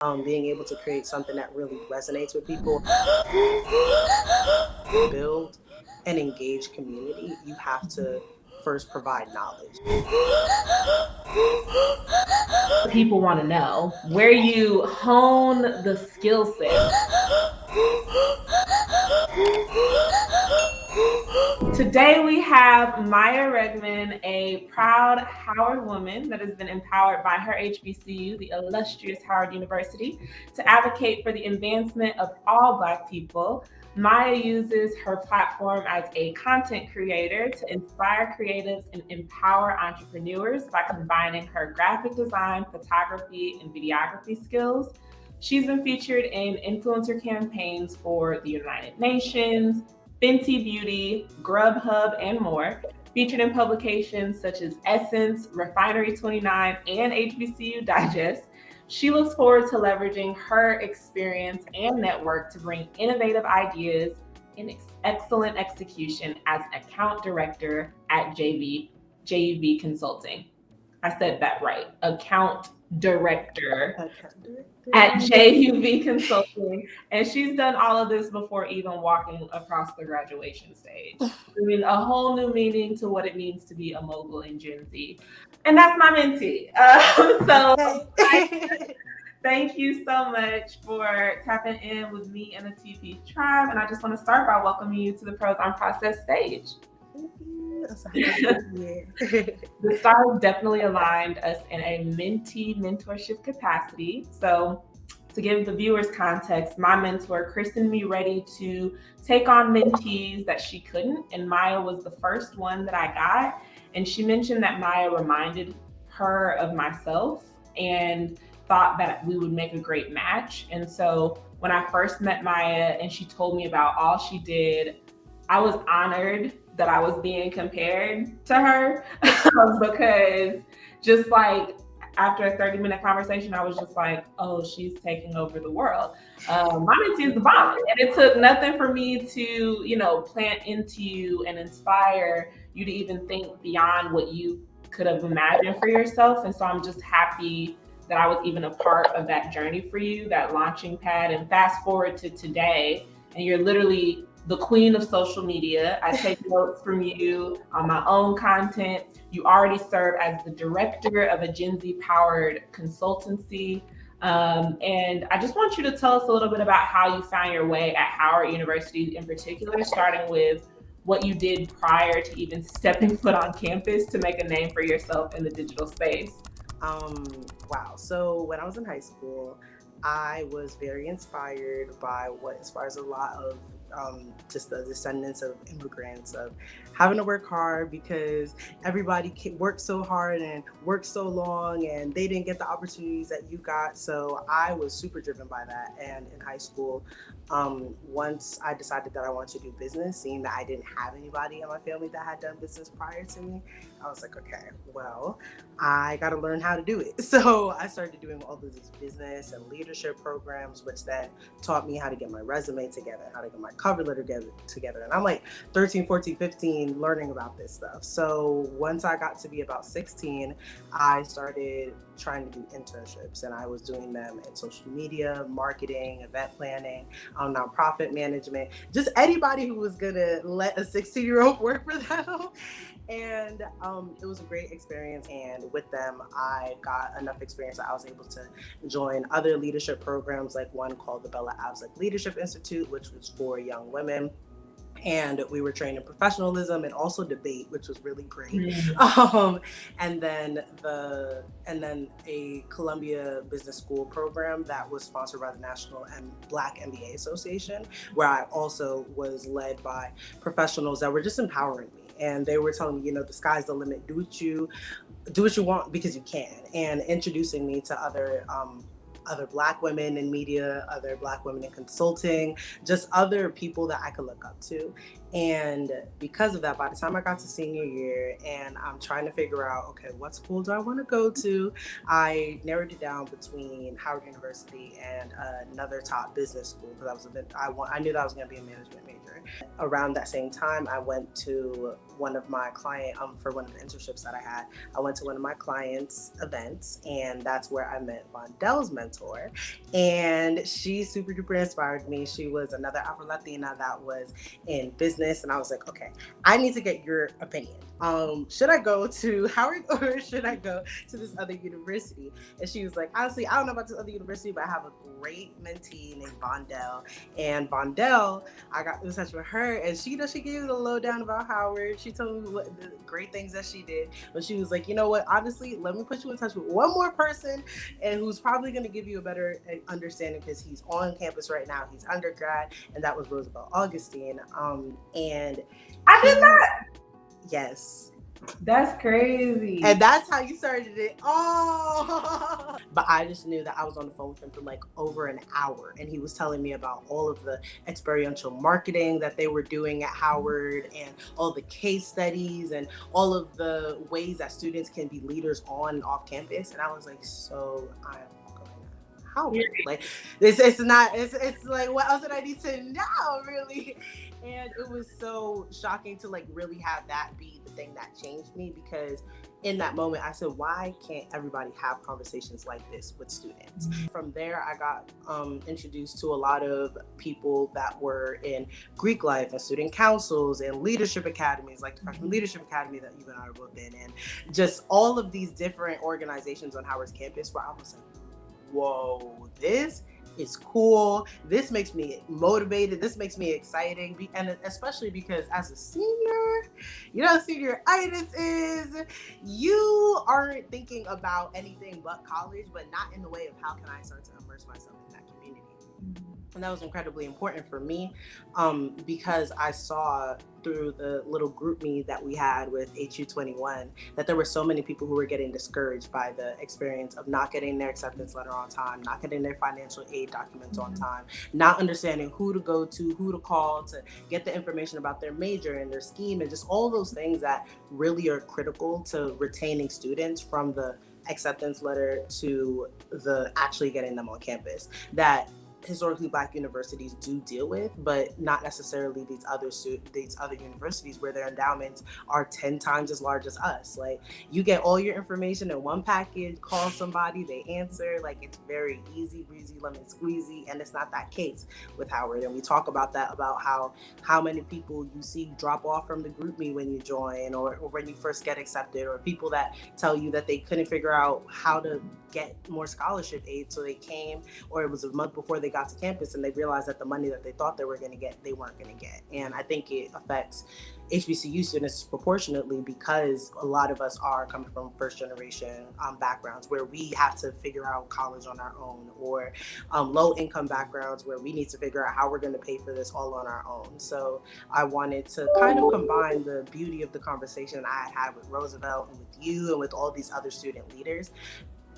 being able to create something that really resonates with people, build an engaged community, you have to first provide knowledge. People want to know where you hone the skill set. Today we have Maia Regman, a proud Howard woman that has been empowered by her HBCU, the illustrious Howard University, to advocate for the advancement of all Black people. Maia uses her platform as a content creator to inspire creatives and empower entrepreneurs by combining her graphic design, photography, and videography skills. She's been featured in influencer campaigns for the United Nations, Fenty Beauty, Grubhub, and more, featured in publications such as Essence, Refinery 29, and HBCUDigest. She looks forward to leveraging her experience and network to bring innovative ideas and excellent execution as an account director at JUV Consulting. I said that right. Account director at JUV Consulting. And she's done all of this before even walking across the graduation stage. Bringing a whole new meaning to what it means to be a mogul in Gen Z. And that's my mentee. Thank you so much for tapping in with me and the TP Tribe. And I just want to start by welcoming you to the Pros on Process stage. The stars definitely aligned us in a mentee mentorship capacity. So to give the viewers context, my mentor christened me ready to take on mentees that she couldn't, and Maia was the first one that I got. And she mentioned that Maia reminded her of myself and thought that we would make a great match. And so when I first met Maia and she told me about all she did, I was honored that I was being compared to her because just like after a 30-minute conversation, I was just like, oh, she's taking over the world. My mentee is the bomb. And it took nothing for me to, plant into you and inspire you to even think beyond what you could have imagined for yourself. And so I'm just happy that I was even a part of that journey for you, that launching pad. And fast forward to today, and you're literally the queen of social media. I take notes from you on my own content. You already serve as the director of a Gen Z powered consultancy. And I just want you to tell us a little bit about how you found your way at Howard University in particular, starting with what you did prior to even stepping foot on campus to make a name for yourself in the digital space. Wow. So when I was in high school, I was very inspired by what inspires a lot of just the descendants of immigrants, of having to work hard because everybody worked so hard and worked so long and they didn't get the opportunities that you got. So I was super driven by that. And in high school, once I decided that I wanted to do business, seeing that I didn't have anybody in my family that had done business prior to me, I was like, okay, well, I got to learn how to do it. So I started doing all of these business and leadership programs, which then taught me how to get my resume together, how to get my cover letter together. And I'm like 13, 14, 15 learning about this stuff. So once I got to be about 16, I started trying to do internships, and I was doing them in social media, marketing, event planning, nonprofit management, just anybody who was gonna let a 16-year-old work for them. And it was a great experience. And with them, I got enough experience that I was able to join other leadership programs, like one called the Bella Abzug Leadership Institute, which was for young women. And we were trained in professionalism and also debate, which was really great. And then a Columbia Business School program that was sponsored by the National Black MBA Association, where I also was led by professionals that were just empowering me. And they were telling me, the sky's the limit. Do what you want because you can. And introducing me to other Black women in media, other Black women in consulting, just other people that I could look up to. And because of that, by the time I got to senior year and I'm trying to figure out, okay, what school do I want to go to? I narrowed it down between Howard University and another top business school because I knew that I was going to be a management major. Around that same time, I went to one of my for one of the internships that I had, I went to one of my clients' events, and that's where I met Vondell's mentor, mentor, and she super duper inspired me. She was another Afro Latina that was in business, and I was like, okay, I need to get your opinion. Should I go to Howard or should I go to this other university? And she was like, honestly, I don't know about this other university, but I have a great mentee named Vondell. And Vondell, I got in touch with her, and she gave me the lowdown about Howard. She told me what the great things that she did, but she was like, you know what? Honestly, let me put you in touch with one more person, and who's probably going to give you a better understanding because he's on campus right now. He's undergrad, and that was Roosevelt Augustine. And I did not. Yes. That's crazy. And that's how you started it. Oh, but I just knew that I was on the phone with him for like over an hour, and he was telling me about all of the experiential marketing that they were doing at Howard, and all the case studies, and all of the ways that students can be leaders on and off campus. And I was like, so I'm going to Howard. Like, it's like, what else did I need to know, really? And it was so shocking to like really have that be the thing that changed me, because in that moment I said, why can't everybody have conversations like this with students? From there, I got introduced to a lot of people that were in Greek life and student councils and leadership academies, like the Freshman Leadership Academy that you and I are both in, and just all of these different organizations on Howard's campus, where I was like, whoa, this is cool. This makes me motivated. This makes me exciting. And especially because as a senior, you know, senioritis is, you aren't thinking about anything but college, but not in the way of how can I start to immerse myself in that community. And that was incredibly important for me, because I saw through the little group me that we had with HU21 that there were so many people who were getting discouraged by the experience of not getting their acceptance letter on time, not getting their financial aid documents on time, not understanding who to go to, who to call to get the information about their major and their scheme, and just all those things that really are critical to retaining students from the acceptance letter to the actually getting them on campus, that historically Black universities do deal with, but not necessarily these other universities where their endowments are 10 times as large as us. Like, you get all your information in one package, call somebody, they answer, like it's very easy breezy, lemon squeezy, and it's not that case with Howard. And we talk about that, about how many people you see drop off from the group me when you join, or when you first get accepted, or people that tell you that they couldn't figure out how to get more scholarship aid, so they came, or it was a month before they got to campus and they realized that the money that they thought they were going to get, they weren't going to get. And I think it affects HBCU students proportionately, because a lot of us are coming from first generation backgrounds where we have to figure out college on our own, or low income backgrounds where we need to figure out how we're going to pay for this all on our own. So I wanted to kind of combine the beauty of the conversation I had with Roosevelt and with you and with all these other student leaders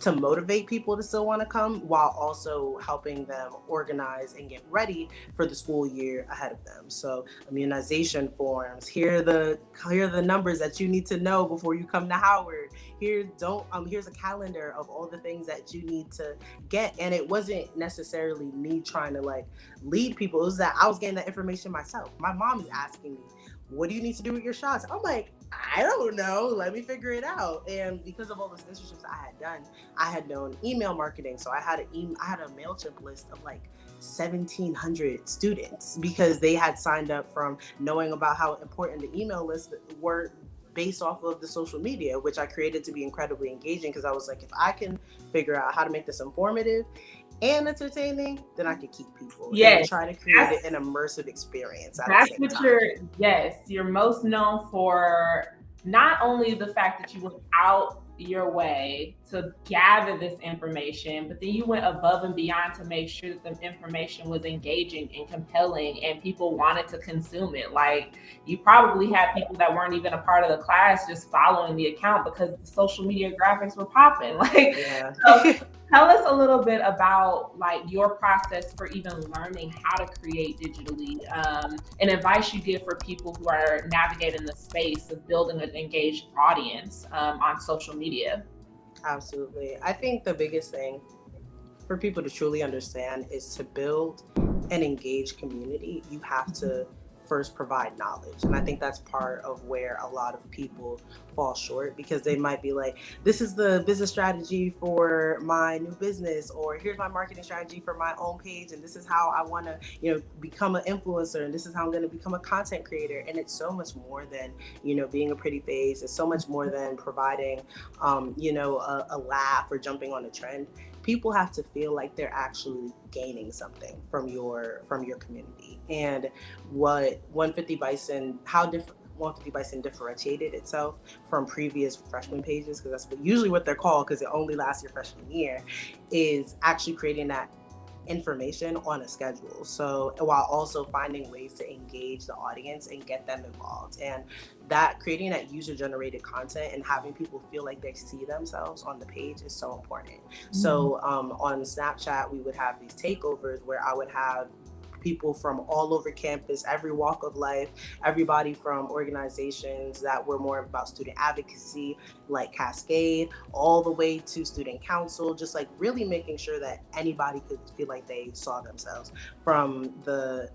to motivate people to still want to come, while also helping them organize and get ready for the school year ahead of them. So immunization forms, here are the numbers that you need to know before you come to Howard. Here's a calendar of all the things that you need to get. And it wasn't necessarily me trying to like lead people. It was that I was getting that information myself. My mom is asking me, what do you need to do with your shots? I'm like, I don't know. Let me figure it out. And because of all the internships I had done, I had known email marketing. So I had a MailChimp list of like 1,700 students, because they had signed up from knowing about how important the email lists were based off of the social media, which I created to be incredibly engaging, because I was like, if I can figure out how to make this informative and entertaining, then I could keep people. Yes. And try to create an immersive experience. That's what you're most known for. Not only the fact that you went out your way to gather this information, but then you went above and beyond to make sure that the information was engaging and compelling and people wanted to consume it. Like, you probably had people that weren't even a part of the class just following the account because the social media graphics were popping. Like, yeah. So tell us a little bit about like your process for even learning how to create digitally, and advice you give for people who are navigating the space of building an engaged audience on social media. Absolutely. I think the biggest thing for people to truly understand is to build an engaged community, you have to first provide knowledge. And I think that's part of where a lot of people fall short, because they might be like, this is the business strategy for my new business, or here's my marketing strategy for my own page, and this is how I want to, become an influencer, and this is how I'm going to become a content creator. And it's so much more than, being a pretty face. It's so much more than providing, a laugh or jumping on a trend. People have to feel like they're actually gaining something from your community. And what 150 Bison, how different 150 Bison differentiated itself from previous freshman pages, because that's usually what they're called, because it only lasts your freshman year, is actually creating that information on a schedule. So while also finding ways to engage the audience and get them involved, and that creating that user generated content and having people feel like they see themselves on the page is so important. Mm-hmm. So on Snapchat, we would have these takeovers where I would have people from all over campus, every walk of life, everybody from organizations that were more about student advocacy, like Cascade, all the way to student council, just like really making sure that anybody could feel like they saw themselves, from the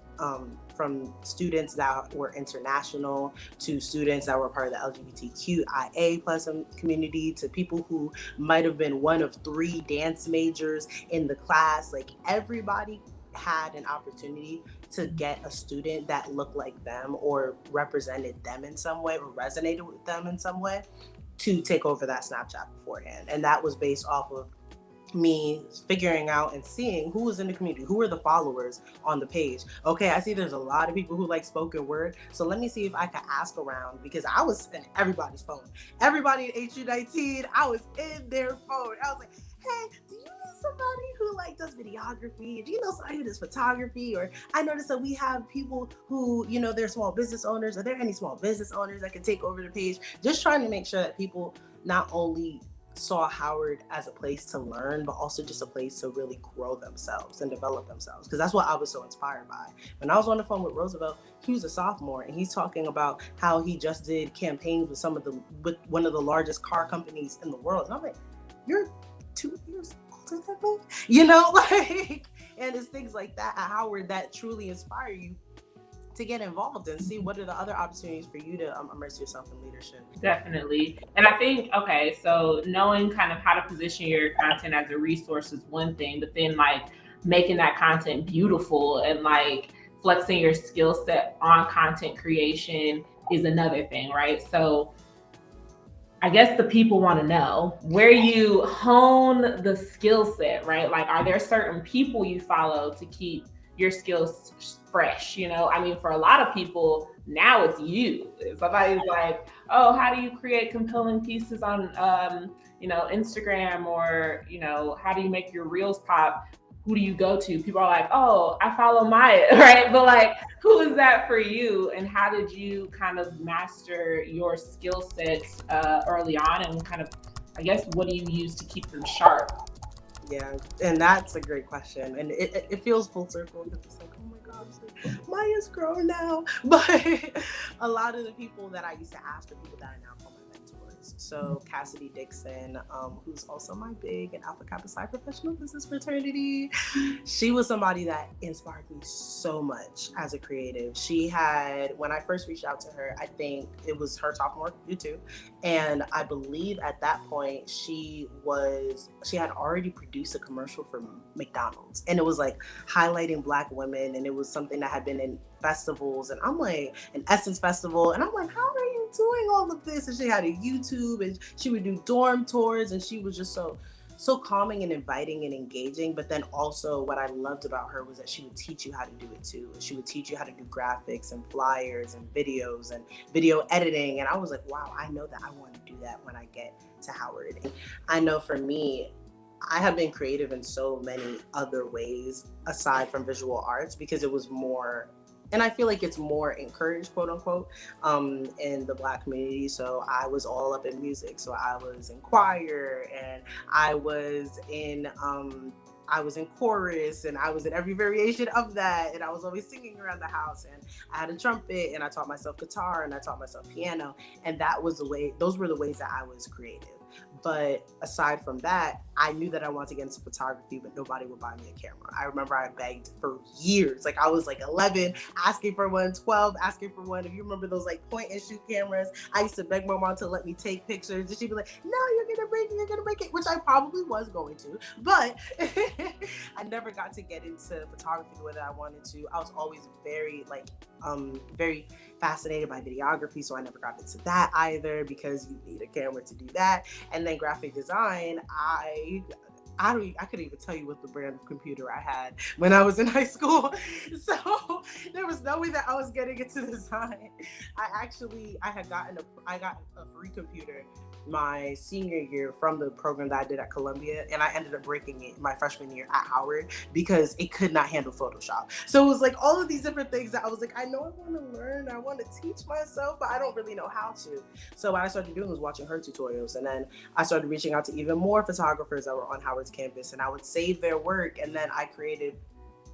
from students that were international to students that were part of the LGBTQIA plus community, to people who might have been one of 3 dance majors in the class. Like, everybody had an opportunity to get a student that looked like them or represented them in some way or resonated with them in some way to take over that Snapchat beforehand. And that was based off of me figuring out and seeing who was in the community, who were the followers on the page. Okay, I see there's a lot of people who like spoken word, so let me see if I can ask around, because I was in everybody's phone. Everybody at HU19, I was in their phone. I was like, hey, do you know somebody who does videography? Do you know somebody who does photography? Or I noticed that we have people who, they're small business owners. Are there any small business owners that can take over the page? Just trying to make sure that people not only saw Howard as a place to learn, but also just a place to really grow themselves and develop themselves. Because that's what I was so inspired by. When I was on the phone with Roosevelt, he was a sophomore, and he's talking about how he just did campaigns with one of the largest car companies in the world. And I'm like, you're 2 years older than me? And it's things like that at Howard that truly inspire you to get involved and see what are the other opportunities for you to immerse yourself in leadership. Definitely. And I think, okay, so knowing kind of how to position your content as a resource is one thing, but then making that content beautiful and flexing your skill set on content creation is another thing, right? So I guess the people want to know where you hone the skill set, right? Are there certain people you follow to keep your skills fresh? For a lot of people now, it's you. Somebody's like, oh, how do you create compelling pieces on Instagram, or how do you make your reels pop? Who do you go to? People are like, oh, I follow Maia, right? But who is that for you? And how did you kind of master your skill sets early on? And kind of, I guess, what do you use to keep them sharp? Yeah, and that's a great question. And it feels full circle, because it's like, oh my gosh, Maia's grown now. But a lot of the people that I used to ask are people that I now call my mentors. So Cassidy Dixon, who's also my big and Alpha Kappa Psi professional business fraternity, she was somebody that inspired me so much as a creative. She had, when I first reached out to her, I think it was her sophomore year too, and I believe at that point she had already produced a commercial for McDonald's, and it was highlighting Black women, and it was something that had been in festivals, and I'm like, an Essence Festival, and I'm like, how are you doing all of this? And she had a YouTube, and she would do dorm tours, and she was just so calming and inviting and engaging. But then also what I loved about her was that she would teach you how to do it too. She would teach you how to do graphics and flyers and videos and video editing. And I was like, wow, I know that I want to do that when I get to Howard. And I know for me, I have been creative in so many other ways aside from visual arts, because it was more, and I feel like it's more encouraged, quote unquote, in the Black community. So I was all up in music. So I was in choir, and I was in chorus, and I was in every variation of that. And I was always singing around the house, and I had a trumpet, and I taught myself guitar, and I taught myself piano. And those were the ways that I was creative. But aside from that, I knew that I wanted to get into photography, but nobody would buy me a camera. I remember I begged for years. Like I was like 11, asking for one, 12, asking for one. If you remember those like point and shoot cameras, I used to beg my mom to let me take pictures. And she'd be like, no, you're going to break it, which I probably was going to. But I never got to get into photography the way that I wanted to. I was always very very fascinated by videography, so I never got into that either because you need a camera to do that. And then graphic design, I couldn't even tell you what the brand of computer I had when I was in high school. So there was no way that I was getting into design. I got a free computer my senior year from the program that I did at Columbia, and I ended up breaking it my freshman year at Howard because it could not handle Photoshop. So it was like all of these different things that I was like, I know I want to learn, I want to teach myself, but I don't really know how to. So what I started doing was watching her tutorials, and then I started reaching out to even more photographers that were on Howard's campus, and I would save their work, and then I created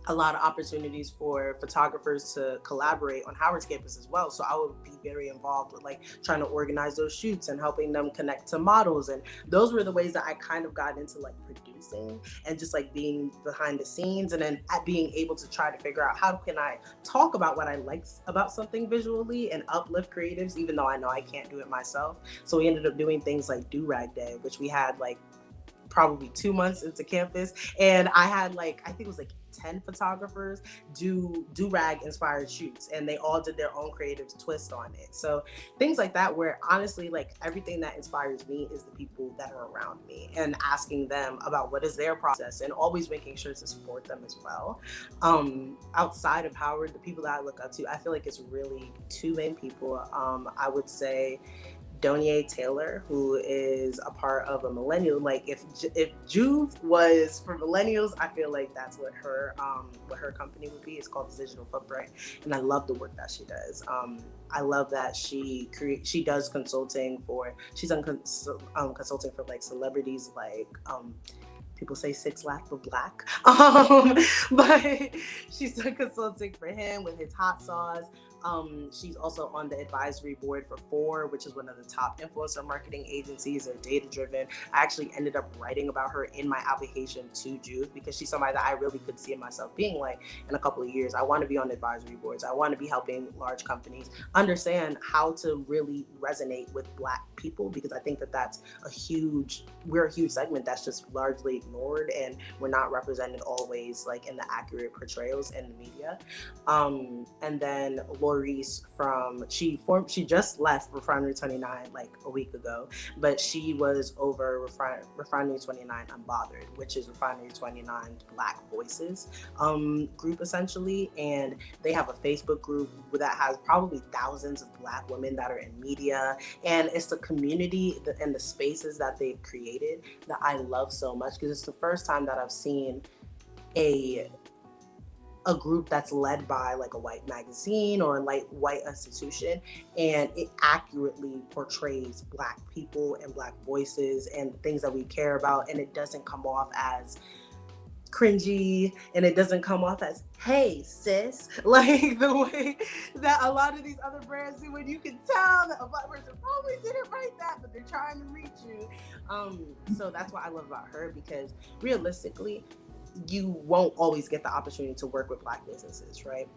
a lot of opportunities for photographers to collaborate on Howard's campus as well. So I would be very involved with like trying to organize those shoots and helping them connect to models. And those were the ways that I kind of got into like producing and just like being behind the scenes, and then being able to try to figure out how can I talk about what I like about something visually and uplift creatives, even though I know I can't do it myself. So we ended up doing things like Do-Rag Day, which we had like probably 2 months into campus, and I had like, I think it was like 10 photographers do rag inspired shoots, and they all did their own creative twist on it. So things like that, where honestly like everything that inspires me is the people that are around me, and asking them about what is their process, and always making sure to support them as well. Outside of Howard, the people that I look up to, I feel like it's really two main people. I would say Donia Taylor, who is a part of a millennial. Like if Juve was for millennials, I feel like that's what her company would be. It's called The Digital Footprint, and I love the work that she does. I love that she does consulting for. She's done consulting for like celebrities, like people say 6 Lack but Black. But she's done consulting for him with his hot sauce. She's also on the advisory board for Four, which is one of the top influencer marketing agencies. They're data driven. I actually ended up writing about her in my application to Jude because she's somebody that I really could see myself being like in a couple of years. I want to be on advisory boards. I want to be helping large companies understand how to really resonate with Black people, because I think that we're a huge segment that's just largely ignored, and we're not represented always like in the accurate portrayals in the media. And then Laurice she just left Refinery 29 like a week ago, but she was over Refinery 29 Unbothered, which is Refinery 29's Black Voices group essentially. And they have a Facebook group that has probably thousands of Black women that are in media, and it's the community and the spaces that they've created that I love so much, because it's the first time that I've seen a group that's led by like a white magazine or like white institution, and it accurately portrays Black people and Black voices and the things that we care about, and it doesn't come off as cringy, and it doesn't come off as, hey sis, like the way that a lot of these other brands do, when you can tell that a Black person probably didn't write that, but they're trying to reach you. So that's what I love about her, because realistically, you won't always get the opportunity to work with Black businesses, right?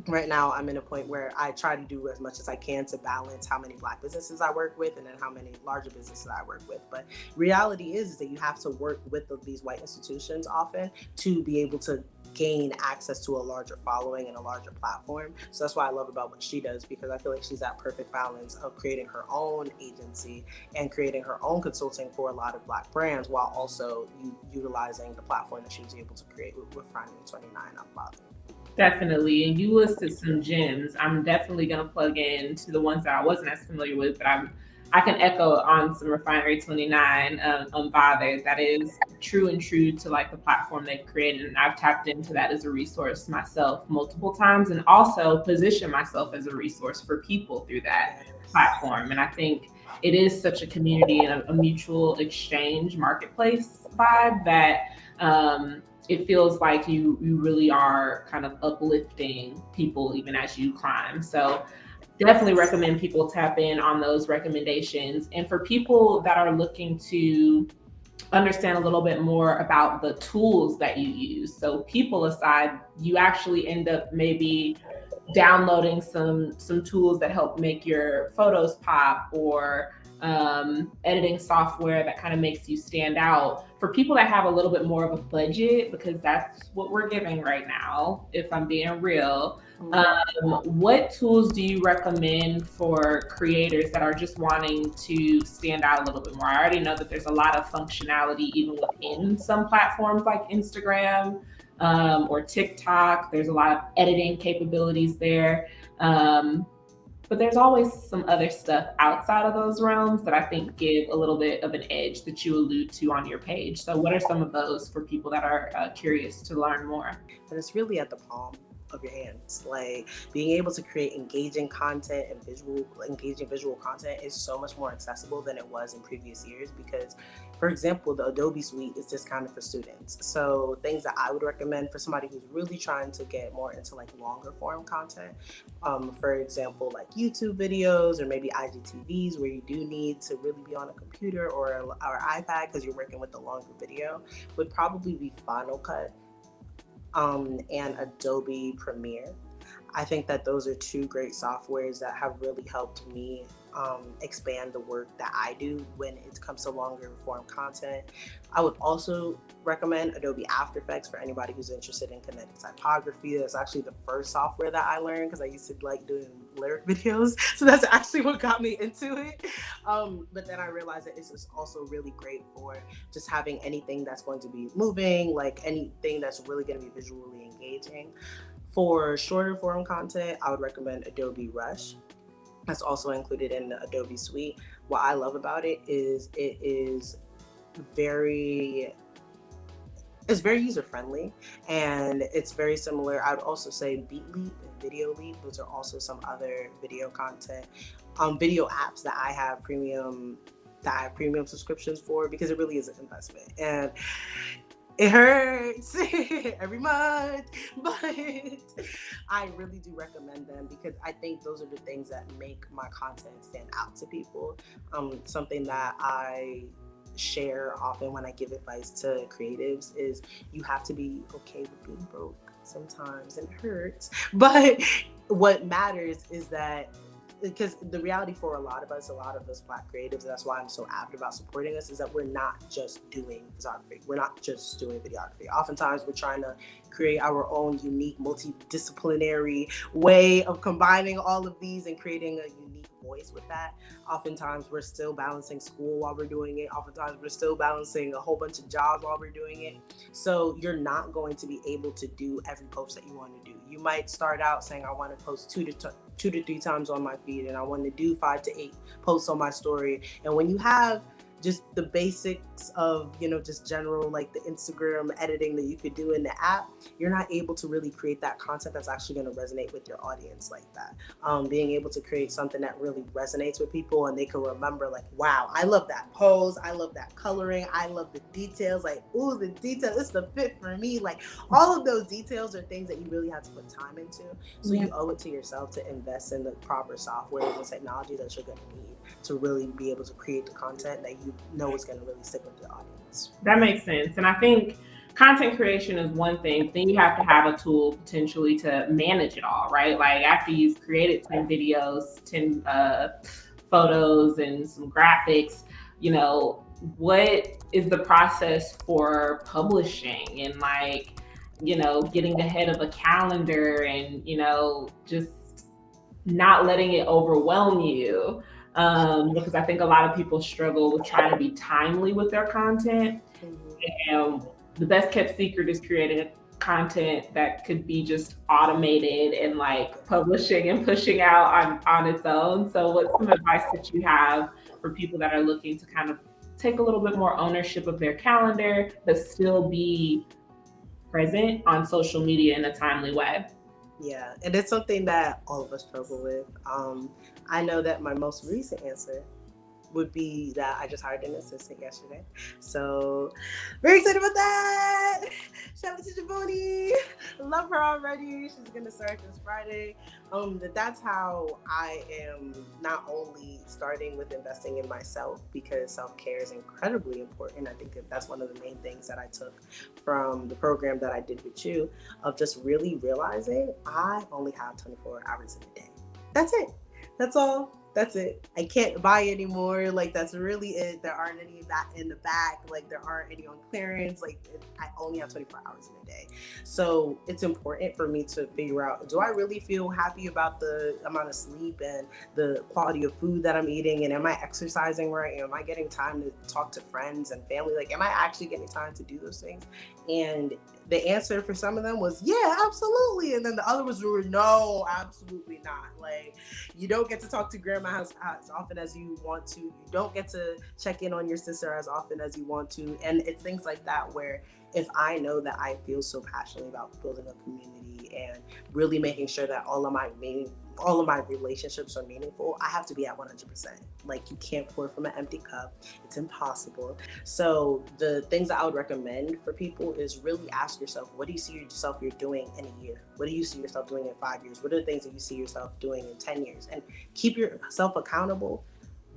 Right now, I'm in a point where I try to do as much as I can to balance how many Black businesses I work with and then how many larger businesses I work with. But reality is that you have to work with these white institutions often to be able to gain access to a larger following and a larger platform. So that's what I love about what she does, because I feel like she's that perfect balance of creating her own agency and creating her own consulting for a lot of Black brands, while also utilizing the platform that she was able to create with Refinery 29 Unbothered. Definitely. And you listed some gems. I'm definitely going to plug in to the ones that I wasn't as familiar with, but I can echo on some Refinery 29 Unbothered. That is true to like the platform they've created. And I've tapped into that as a resource myself multiple times, and also position myself as a resource for people through that platform. And I think it is such a community and a mutual exchange marketplace vibe that it feels like you really are kind of uplifting people even as you climb. So definitely recommend people tap in on those recommendations. And for people that are looking to understand a little bit more about the tools that you use. So people aside, you actually end up maybe downloading some tools that help make your photos pop, or editing software that kind of makes you stand out. For people that have a little bit more of a budget, because that's what we're giving right now, if I'm being real, what tools do you recommend for creators that are just wanting to stand out a little bit more? I already know that there's a lot of functionality even within some platforms like Instagram, or TikTok. There's a lot of editing capabilities there. But there's always some other stuff outside of those realms that I think give a little bit of an edge that you allude to on your page. So what are some of those for people that are curious to learn more? And it's really at the palm of your hands. Like, being able to create engaging content and engaging visual content is so much more accessible than it was in previous years, because, for example, the Adobe Suite is discounted for students. So things that I would recommend for somebody who's really trying to get more into like longer form content, for example, like YouTube videos or maybe IGTVs where you do need to really be on a computer or iPad because you're working with the longer video, would probably be Final Cut and Adobe Premiere. I think that those are two great softwares that have really helped me expand the work that I do when it comes to longer form content. I would also recommend Adobe After Effects for anybody who's interested in kinetic typography. That's actually the first software that I learned because I used to like doing lyric videos. So that's actually what got me into it. But then I realized that it's just also really great for just having anything that's going to be moving, like anything that's really going to be visually engaging. For shorter form content, I would recommend Adobe Rush. That's also included in the Adobe Suite. What I love about it is very it's very user friendly, and it's very similar. I would also say BeatLeap and Video Leap. Those are also some other video content, video apps that I have premium subscriptions for, because it really is an investment and it hurts every month, but I really do recommend them because I think those are the things that make my content stand out to people. Something that I share often when I give advice to creatives is you have to be okay with being broke sometimes, and it hurts. But what matters is that, because the reality for a lot of us Black creatives, and that's why I'm so avid about supporting us, is that we're not just doing photography. We're not just doing videography. Oftentimes we're trying to create our own unique multidisciplinary way of combining all of these and creating a unique voice with that. Oftentimes we're still balancing school while we're doing it. Oftentimes we're still balancing a whole bunch of jobs while we're doing it. So you're not going to be able to do every post that you want to do. You might start out saying, I want to post two to three times on my feed, and I want to do 5 to 8 posts on my story. And when you have just the basics of, just general, like the Instagram editing that you could do in the app, you're not able to really create that content that's actually going to resonate with your audience like that. Being able to create something that really resonates with people and they can remember, like, wow, I love that pose, I love that coloring, I love the details, like, ooh, the detail, it's the fit for me. Like, all of those details are things that you really have to put time into. So you owe it to yourself to invest in the proper software and technology that you're going to need to really be able to create the content that you know is going to really stick with the audience. That makes sense. And I think content creation is one thing. Then you have to have a tool potentially to manage it all, right? Like, after you've created 10 videos, 10 photos, and some graphics, what is the process for publishing and, like, getting ahead of a calendar and, just not letting it overwhelm you? Because I think a lot of people struggle with trying to be timely with their content. And the best kept secret is creating content that could be just automated and, like, publishing and pushing out on its own. So what's some advice that you have for people that are looking to kind of take a little bit more ownership of their calendar, but still be present on social media in a timely way? Yeah, and it's something that all of us struggle with. I know that my most recent answer would be that I just hired an assistant yesterday. So very excited about that. Shout out to Javoni. love her already. She's gonna start this Friday. That's how I am not only starting with investing in myself, because self-care is incredibly important. I think that's one of the main things that I took from the program that I did with you, of just really realizing I only have 24 hours in a day. That's it. That's all. That's it. I can't buy anymore. Like, that's really it. There aren't any of that in the back. Like, there aren't any on clearance. Like, I only have 24 hours in a day. So it's important for me to figure out, do I really feel happy about the amount of sleep and the quality of food that I'm eating? And am I exercising right? Am I getting time to talk to friends and family? Like, am I actually getting time to do those things? And the answer for some of them was, yeah, absolutely. And then the other was, no, absolutely not. Like, you don't get to talk to grandma as often as you want to. You don't get to check in on your sister as often as you want to. And it's things like that where, if I know that I feel so passionately about building a community and really making sure that all of my relationships are meaningful, I have to be at 100%. Like, you can't pour from an empty cup. It's impossible. So the things that I would recommend for people is really ask yourself, what do you see yourself you're doing in a year? What do you see yourself doing in 5 years? What are the things that you see yourself doing in 10 years? And keep yourself accountable,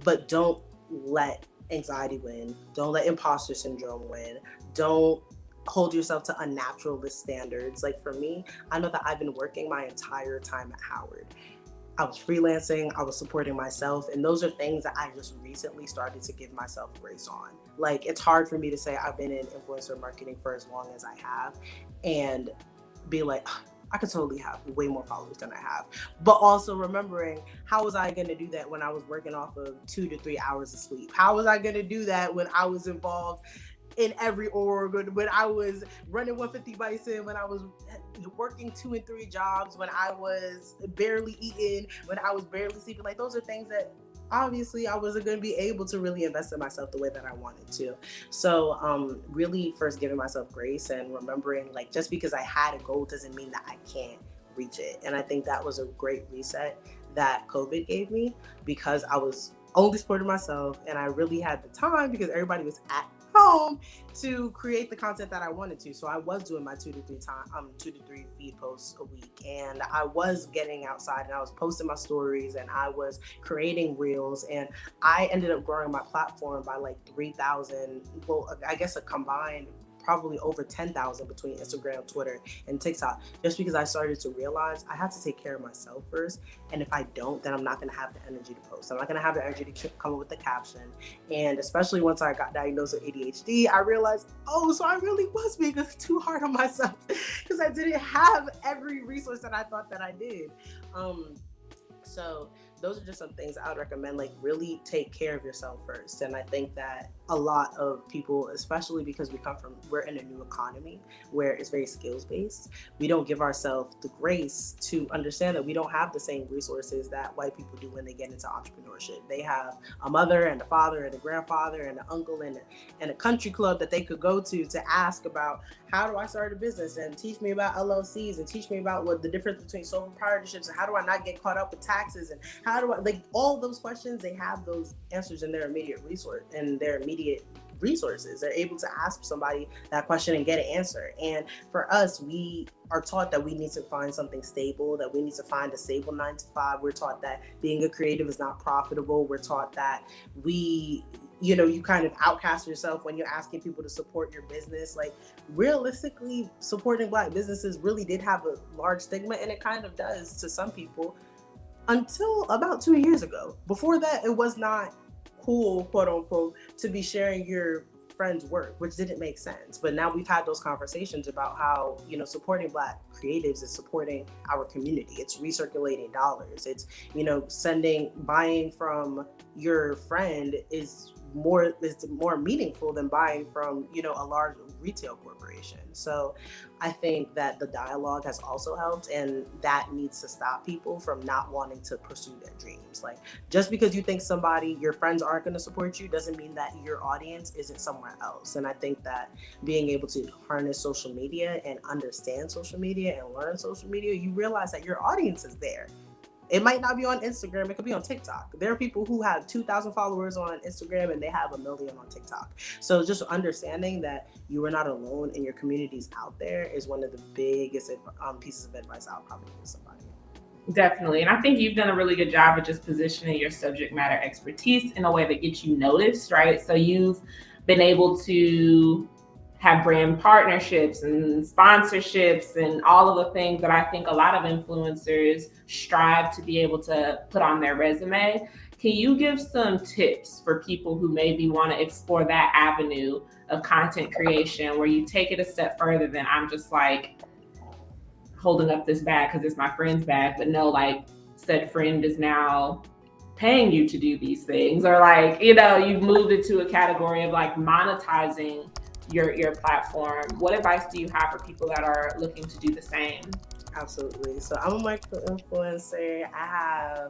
but don't let anxiety win. Don't let imposter syndrome win. Don't hold yourself to unnaturalist standards. Like, for me, I know that I've been working my entire time at Howard. I was freelancing, I was supporting myself, and those are things that I just recently started to give myself grace on. Like, it's hard for me to say I've been in influencer marketing for as long as I have and be like, I could totally have way more followers than I have. But also remembering, how was I going to do that when I was working off of 2 to 3 hours of sleep? How was I going to do that when I was involved in every org, when I was running 150 Bison, when I was working 2 and 3 jobs, when I was barely eating, when I was barely sleeping? Like, those are things that obviously I wasn't going to be able to really invest in myself the way that I wanted to. So really first giving myself grace and remembering, like, just because I had a goal doesn't mean that I can't reach it. And I think that was a great reset that COVID gave me, because I was only supporting myself and I really had the time, because everybody was at home, to create the content that I wanted to. So I was doing my 2 to 3 feed posts a week, and I was getting outside and I was posting my stories and I was creating reels, and I ended up growing my platform by like 3,000. Well, I guess a combined probably over 10,000 between Instagram, Twitter, and TikTok, just because I started to realize I have to take care of myself first. And if I don't, then I'm not going to have the energy to post. I'm not going to have the energy to come up with the caption. And especially once I got diagnosed with ADHD, I realized, oh, so I really was being too hard on myself, because I didn't have every resource that I thought that I did. So those are just some things I would recommend. Like, really take care of yourself first. And I think that a lot of people, especially because we're in a new economy where it's very skills based, we don't give ourselves the grace to understand that we don't have the same resources that white people do when they get into entrepreneurship. They have a mother and a father and a grandfather and an uncle and a country club that they could go to ask about, how do I start a business, and teach me about LLCs, and teach me about what the difference between sole proprietorships, and how do I not get caught up with taxes, and how do I, like, all those questions, they have those answers in their immediate resources. They're able to ask somebody that question and get an answer. And for us, we are taught that we need to find something stable, that we need to find a stable 9 to 5. We're taught that being a creative is not profitable. We're taught that you kind of outcast yourself when you're asking people to support your business. Like, realistically, supporting Black businesses really did have a large stigma, and it kind of does to some people, until about 2 years ago. Before that, it was not cool, quote unquote, to be sharing your friend's work, which didn't make sense. But now we've had those conversations about how, supporting Black creatives is supporting our community. It's recirculating dollars. It's, buying from your friend is more meaningful than buying from, a large retail corporation. So I think that the dialogue has also helped, and that needs to stop people from not wanting to pursue their dreams. Like, just because you think your friends aren't going to support you, doesn't mean that your audience isn't somewhere else. And I think that being able to harness social media and understand social media and learn social media, you realize that your audience is there. It might not be on Instagram. It could be on TikTok. There are people who have 2,000 followers on Instagram and they have 1 million on TikTok. So just understanding that you are not alone and your community's out there is one of the biggest pieces of advice I'll probably give somebody. Definitely. And I think you've done a really good job of just positioning your subject matter expertise in a way that gets you noticed, right? So you've been able to have brand partnerships and sponsorships and all of the things that I think a lot of influencers strive to be able to put on their resume. Can you give some tips for people who maybe want to explore that avenue of content creation where you take it a step further than I'm just like holding up this bag because it's my friend's bag, but no, like said friend is now paying you to do these things, or like, you know, you've moved into a category of like monetizing your platform. What advice do you have for people that are looking to do the same? Absolutely. So I'm a micro influencer. I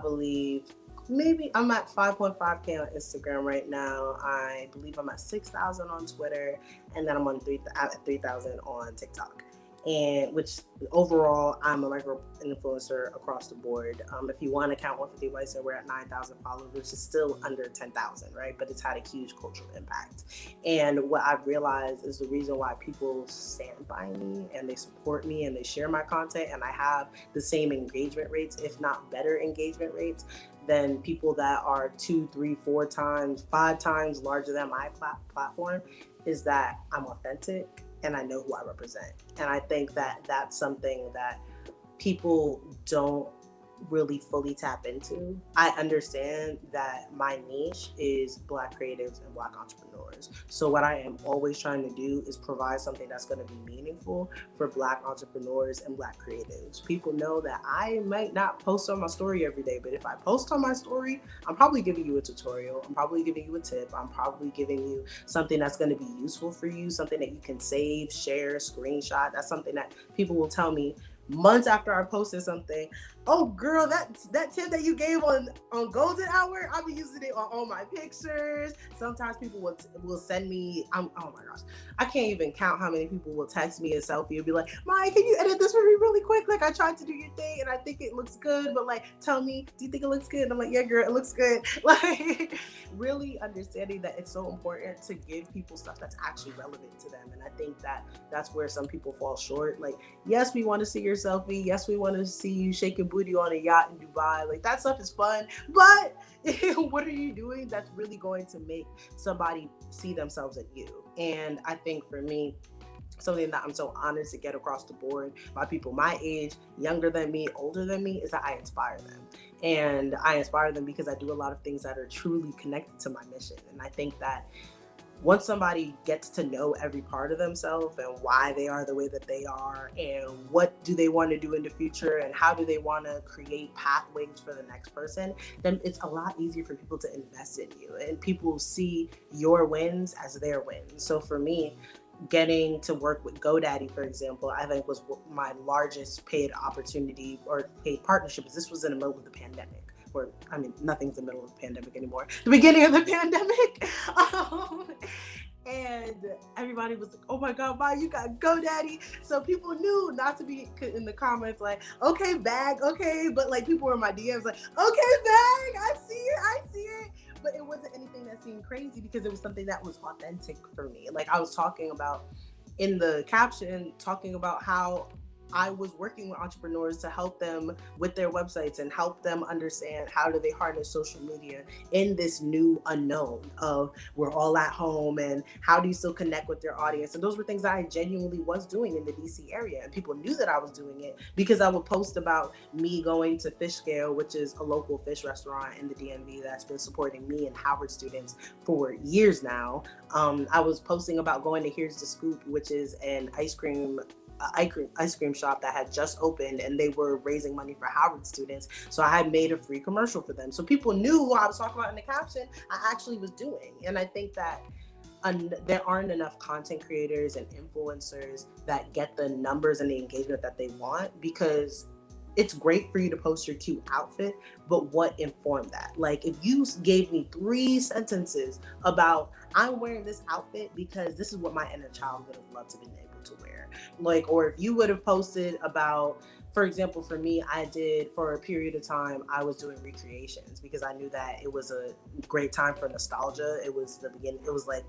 believe, maybe I'm at 5.5K on Instagram right now. I believe I'm at 6,000 on Twitter, and then I'm at 3,000 on TikTok. And which overall, I'm a micro influencer across the board. If you want to count 150 Whites, we're at 9,000 followers, which is still under 10,000, right? But it's had a huge cultural impact. And what I've realized is the reason why people stand by me and they support me and they share my content, and I have the same engagement rates, if not better engagement rates, than people that are 2, 3, 4 times, 5 times larger than my platform, is that I'm authentic and I know who I represent. And I think that that's something that people don't really fully tap into. I understand that my niche is Black creatives and Black entrepreneurs. So what I am always trying to do is provide something that's going to be meaningful for Black entrepreneurs and Black creatives. People know that I might not post on my story every day, but if I post on my story, I'm probably giving you a tutorial. I'm probably giving you a tip. I'm probably giving you something that's going to be useful for you, something that you can save, share, screenshot. That's something that people will tell me months after I posted something. Oh girl, that tip that you gave on Golden Hour, I'll be using it on all my pictures. Sometimes people will send me, oh my gosh, I can't even count how many people will text me a selfie and be like, Maia, can you edit this for me really quick? Like, I tried to do your thing and I think it looks good, but like, tell me, do you think it looks good? And I'm like, yeah girl, it looks good. Like, really understanding that it's so important to give people stuff that's actually relevant to them. And I think that that's where some people fall short. Like, yes, we want to see your selfie. Yes, we want to see you shaking booty on a yacht in Dubai. Like, that stuff is fun, but what are you doing that's really going to make somebody see themselves in you? And I think for me, something that I'm so honored to get across the board by people my age, younger than me, older than me, is that I inspire them. And I inspire them because I do a lot of things that are truly connected to my mission. And I think that once somebody gets to know every part of themselves and why they are the way that they are and what do they want to do in the future and how do they want to create pathways for the next person, then it's a lot easier for people to invest in you, and people see your wins as their wins. So for me, getting to work with GoDaddy, for example, I think was my largest paid opportunity or paid partnership. This was in the middle of the pandemic. Or, I mean, nothing's in the middle of the pandemic anymore. The beginning of the pandemic. And everybody was like, oh my God, Maia, you got GoDaddy. So people knew not to be in the comments like, okay, bag, okay. But like, people were in my DMs like, okay, bag, I see it. But it wasn't anything that seemed crazy because it was something that was authentic for me. Like, I was talking about in the caption, talking about how I was working with entrepreneurs to help them with their websites and help them understand how do they harness social media in this new unknown of we're all at home, and how do you still connect with your audience. And those were things that I genuinely was doing in the DC area, and people knew that I was doing it because I would post about me going to Fish Scale, which is a local fish restaurant in the DMV that's been supporting me and Howard students for years now. I was posting about going to Here's the Scoop, which is an ice cream shop that had just opened, and they were raising money for Howard students. So I had made a free commercial for them. So people knew what I was talking about in the caption, I actually was doing. And I think that there aren't enough content creators and influencers that get the numbers and the engagement that they want, because it's great for you to post your cute outfit, but what informed that? Like, if you gave me 3 sentences about I'm wearing this outfit because this is what my inner child would have loved to be able want to wear. Like, or if you would have posted about, for example, for me, I did, for a period of time, I was doing recreations because I knew that it was a great time for nostalgia. It was the beginning, it was like,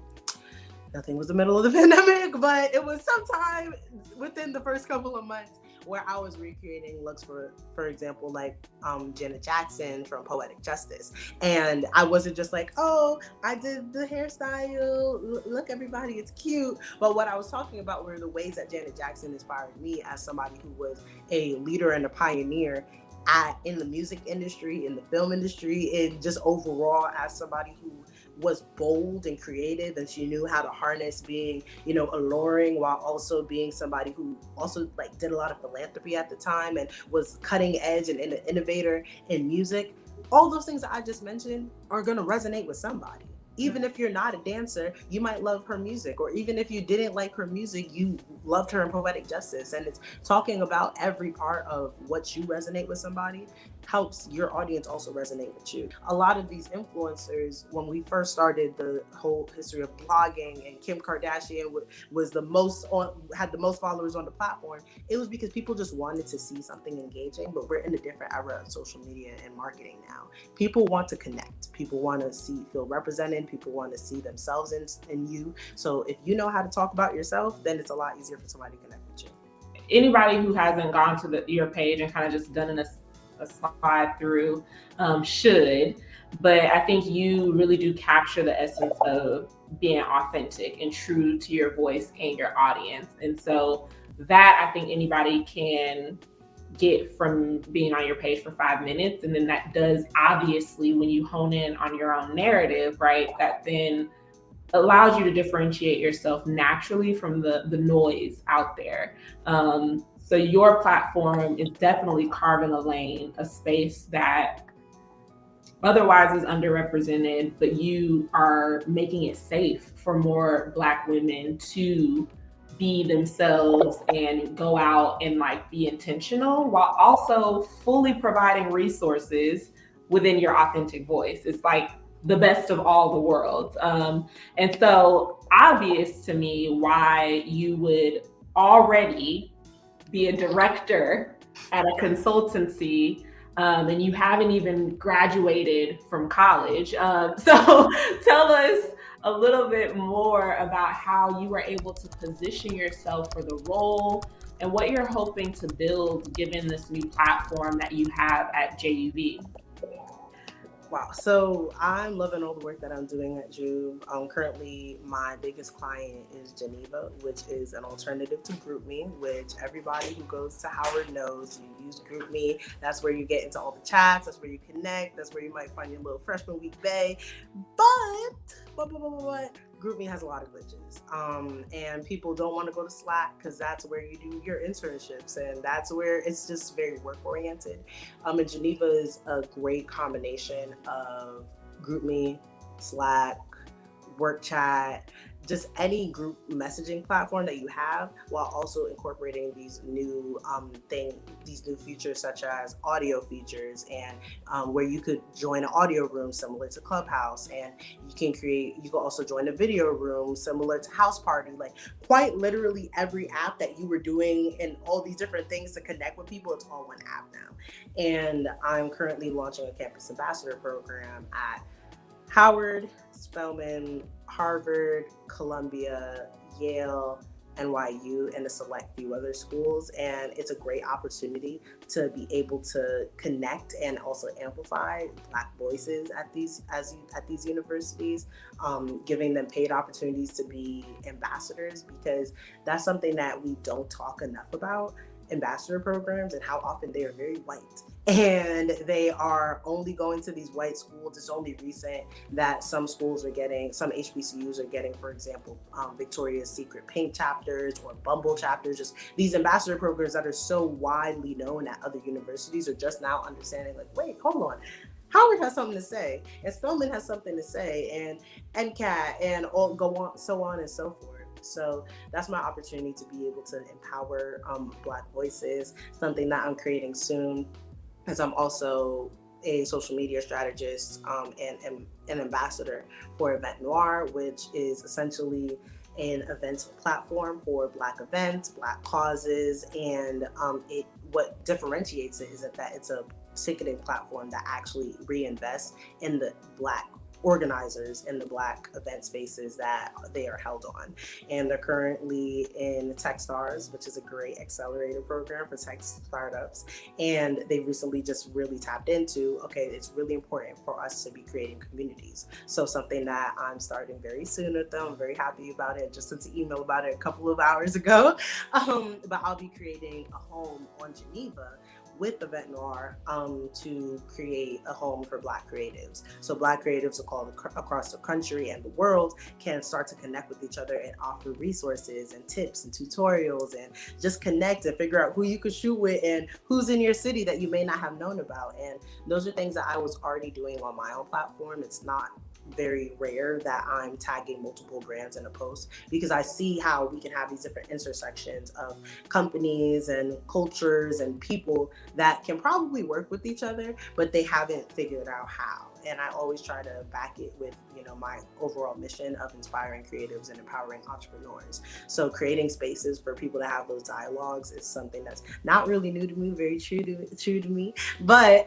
nothing was the middle of the pandemic, but it was sometime within the first couple of months where I was recreating looks for example, like Janet Jackson from Poetic Justice. And I wasn't just like, oh, I did the hairstyle. Look, everybody, it's cute. But what I was talking about were the ways that Janet Jackson inspired me as somebody who was a leader and a pioneer in the music industry, in the film industry, and just overall as somebody who was bold and creative, and she knew how to harness being, alluring while also being somebody who also like did a lot of philanthropy at the time and was cutting edge and an innovator in music. All those things that I just mentioned are going to resonate with somebody. Even if you're not a dancer, you might love her music, or even if you didn't like her music, you loved her in Poetic Justice. And it's talking about every part of what you resonate with somebody helps your audience also resonate with you. A lot of these influencers, when we first started the whole history of blogging, and Kim Kardashian was had the most followers on the platform, it was because people just wanted to see something engaging. But we're in a different era of social media and marketing now. People want to connect. People want to feel represented. People want to see themselves in you. So if you know how to talk about yourself, then it's a lot easier for somebody to connect with you. Anybody who hasn't gone to your page and kind of just done a slide through should, but I think you really do capture the essence of being authentic and true to your voice and your audience. And so that I think anybody can get from being on your page for 5 minutes. And then that does, obviously, when you hone in on your own narrative, right, that then allows you to differentiate yourself naturally from the noise out there. So your platform is definitely carving a lane, a space that otherwise is underrepresented, but you are making it safe for more Black women to be themselves and go out and like be intentional while also fully providing resources within your authentic voice. It's like the best of all the worlds. And so obvious to me why you would already be a director at a consultancy, and you haven't even graduated from college. So tell us a little bit more about how you were able to position yourself for the role and what you're hoping to build given this new platform that you have at JUV. Wow. So I'm loving all the work that I'm doing at Juve. Currently, my biggest client is Geneva, which is an alternative to GroupMe, which everybody who goes to Howard knows. You use GroupMe. That's where you get into all the chats. That's where you connect. That's where you might find your little freshman week bae. But GroupMe has a lot of glitches. And people don't want to go to Slack because that's where you do your internships, and that's where it's just very work oriented. And Geneva is a great combination of GroupMe, Slack, work chat, just any group messaging platform that you have, while also incorporating these new these new features such as audio features, and where you could join an audio room similar to Clubhouse, and you can also join a video room similar to House Party. Like quite literally every app that you were doing and all these different things to connect with people, it's all one app now. And I'm currently launching a campus ambassador program at Howard, Spelman, Harvard, Columbia, Yale, NYU, and a select few other schools. And it's a great opportunity to be able to connect and also amplify Black voices at these universities, giving them paid opportunities to be ambassadors, because that's something that we don't talk enough about. Ambassador programs and how often they are very white, and they are only going to these white schools. It's only recent that some schools are getting, some HBCUs are getting, for example, Victoria's Secret Pink chapters or Bumble chapters. Just these ambassador programs that are so widely known at other universities are just now understanding, like, wait, hold on. Howard has something to say, and Spelman has something to say, and NCAT, and all go on, so on and so forth. So that's my opportunity to be able to empower Black voices, something that I'm creating soon, as I'm also a social media strategist and an ambassador for Event Noir, which is essentially an events platform for Black events, Black causes, and what differentiates it is that it's a ticketing platform that actually reinvests in the Black organizers in the Black event spaces that they are held on. And they're currently in Techstars, which is a great accelerator program for tech startups. And they recently just really tapped into, okay, it's really important for us to be creating communities. So something that I'm starting very soon with them. I'm very happy about it. Just sent an email about it a couple of hours ago. But I'll be creating a home on Geneva with Event Noir to create a home for Black creatives. So Black creatives across the country and the world can start to connect with each other and offer resources and tips and tutorials and just connect and figure out who you could shoot with and who's in your city that you may not have known about. And those are things that I was already doing on my own platform. It's not very rare that I'm tagging multiple brands in a post because I see how we can have these different intersections of companies and cultures and people that can probably work with each other, but they haven't figured out how. And I always try to back it with, my overall mission of inspiring creatives and empowering entrepreneurs. So creating spaces for people to have those dialogues is something that's not really new to me, very true to me, but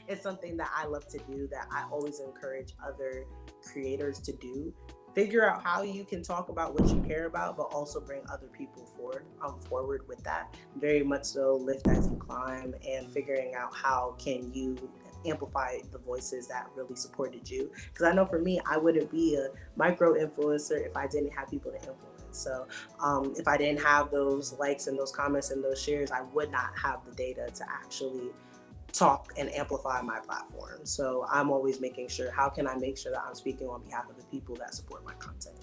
it's something that I love to do, that I always encourage other creators to do. Figure out how you can talk about what you care about, but also bring other people forward with that. Very much so, lift as you climb, and figuring out how can you amplify the voices that really supported you. Because I know for me, I wouldn't be a micro influencer if I didn't have people to influence. So if I didn't have those likes and those comments and those shares, I would not have the data to actually talk and amplify my platform. So I'm always making sure, how can I make sure that I'm speaking on behalf of the people that support my content?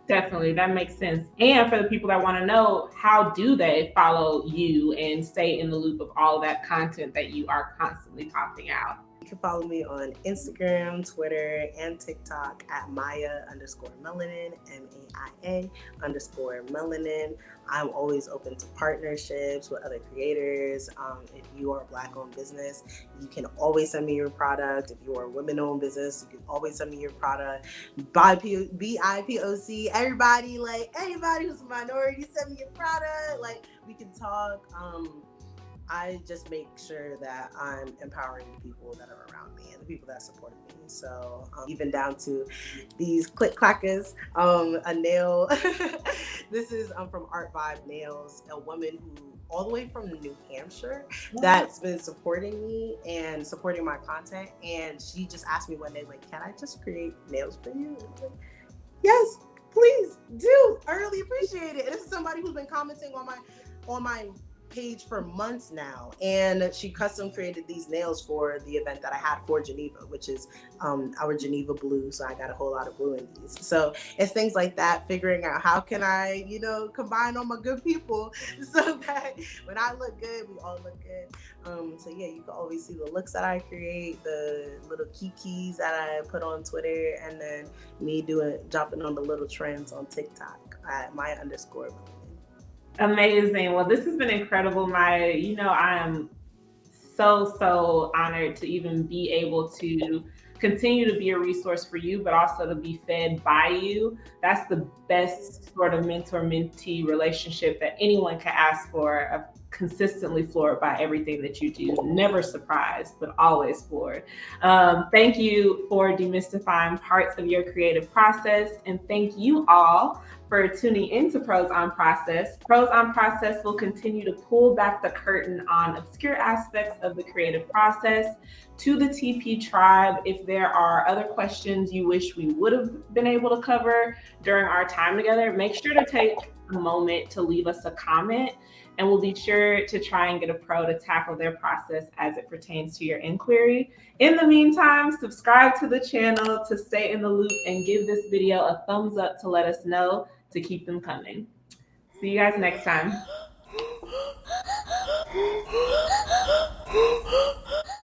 Definitely, that makes sense. And for the people that want to know, how do they follow you and stay in the loop of all of that content that you are constantly popping out? You can follow me on Instagram, Twitter, and TikTok at Maia_Melanin, MAIA_Melanin. I'm always open to partnerships with other creators. If you are a Black-owned business, you can always send me your product. If you are a women-owned business, you can always send me your product. BIPOC, everybody who's a minority, send me your product. Like, we can talk. I just make sure that I'm empowering the people that are around me and the people that support me. So even down to these click clackers, a nail. This is from Art Vibe Nails, a woman who all the way from New Hampshire that's been supporting me and supporting my content. And she just asked me one day, like, can I just create nails for you? And I'm like, yes, please do. I really appreciate it. And this is somebody who's been commenting on my page for months now, and she custom created these nails for the event that I had for Geneva, which is our Geneva blue. So I got a whole lot of blue in these. So it's things like that, figuring out how can I, combine all my good people so that when I look good, we all look good. So yeah, you can always see the looks that I create, the little kikis that I put on Twitter, and then me dropping on the little trends on TikTok at Maia_. Amazing. Well, this has been incredible, Maya. I am so honored to even be able to continue to be a resource for you, but also to be fed by you. That's the best sort of mentor-mentee relationship that anyone can ask for. I've consistently floored by everything that you do. Never surprised, but always floored. Thank you for demystifying parts of your creative process. And thank you all for tuning into Pros on Process. Pros on Process will continue to pull back the curtain on obscure aspects of the creative process. To the TP tribe, if there are other questions you wish we would have been able to cover during our time together, make sure to take a moment to leave us a comment, and we'll be sure to try and get a pro to tackle their process as it pertains to your inquiry. In the meantime, subscribe to the channel to stay in the loop and give this video a thumbs up to let us know to keep them coming. See you guys next time.